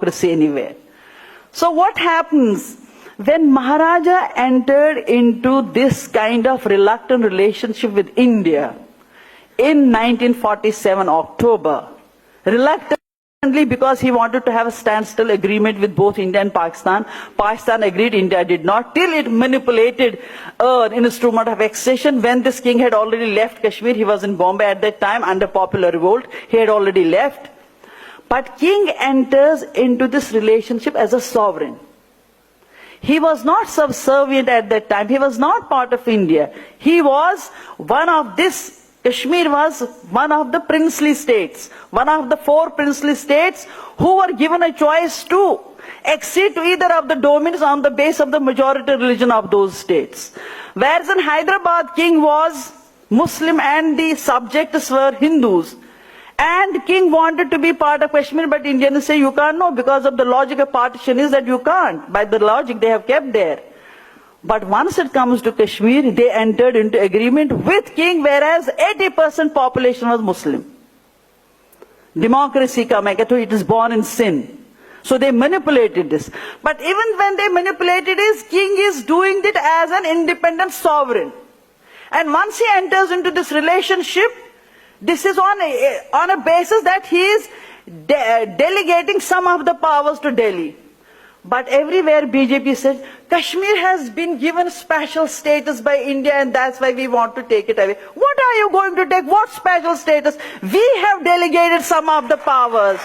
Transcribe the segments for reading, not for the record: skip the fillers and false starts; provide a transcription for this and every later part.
democracy anywhere. So what happens when Maharaja entered into this kind of reluctant relationship with India in 1947 October, reluctantly because he wanted to have a standstill agreement with both India and Pakistan. Pakistan agreed, India did not, till it manipulated an instrument of accession. When this king had already left Kashmir, he was in Bombay at that time under popular revolt, he had already left. But king enters into this relationship as a sovereign. He was not subservient at that time. He was not part of India. He was one of this, Kashmir was one of the princely states, one of the 4 princely states who were given a choice to accede to either of the domains on the basis of the majority religion of those states. Whereas in Hyderabad, king was Muslim and the subjects were Hindus. And king wanted to be part of Kashmir, but Indians say you can't, no, because of the logic of partition is that you can't. By the logic they have kept there. But once it comes to Kashmir, they entered into agreement with king, whereas 80% population was Muslim. Democracy ka main kehta hu, it is born in sin. So they manipulated this. But even when they manipulated this, king is doing it as an independent sovereign. And once he enters into this relationship, this is on a basis that he is delegating some of the powers to Delhi. But everywhere BJP said, Kashmir has been given special status by India and that's why we want to take it away. What are you going to take? What special status? We have delegated some of the powers.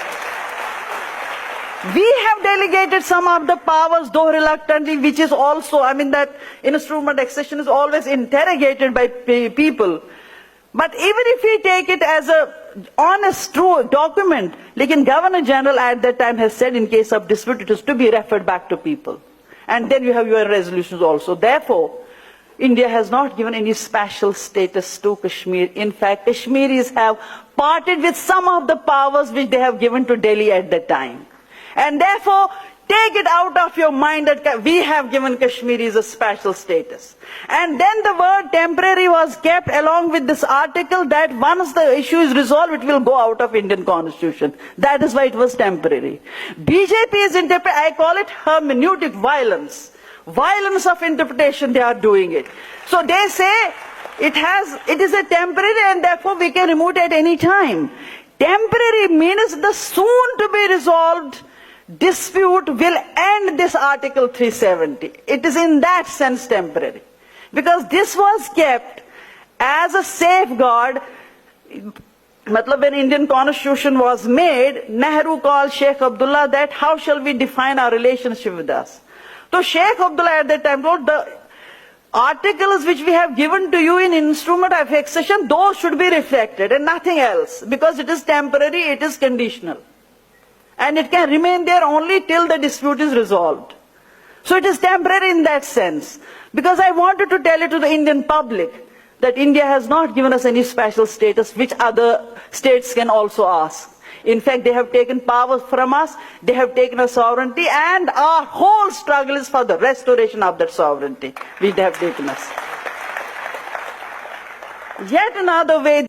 We have delegated some of the powers, though reluctantly, which is also, I mean, that instrument accession is always interrogated by people. But even if we take it as a honest, true document, like Governor General at that time has said in case of dispute, it is to be referred back to people. And then you have your resolutions also. Therefore, India has not given any special status to Kashmir. In fact, Kashmiris have parted with some of the powers which they have given to Delhi at that time. And therefore, take it out of your mind that we have given Kashmiris a special status. And then the word temporary was kept along with this article that once the issue is resolved, it will go out of Indian constitution. That is why it was temporary. BJP is interpreting, I call it hermeneutic violence. Violence of interpretation, they are doing it. So they say it is a temporary and therefore we can remove it at any time. Temporary means the soon to be resolved dispute will end this Article 370. It is in that sense temporary. Because this was kept as a safeguard. When Indian Constitution was made, Nehru called Sheikh Abdullah that how shall we define our relationship with us? So Sheikh Abdullah at that time wrote the articles which we have given to you in instrument of accession, those should be reflected and nothing else. Because it is temporary, it is conditional. And it can remain there only till the dispute is resolved. So it is temporary in that sense. Because I wanted to tell it to the Indian public that India has not given us any special status which other states can also ask. In fact, they have taken powers from us, they have taken our sovereignty, and our whole struggle is for the restoration of that sovereignty which they have taken us. Yet another way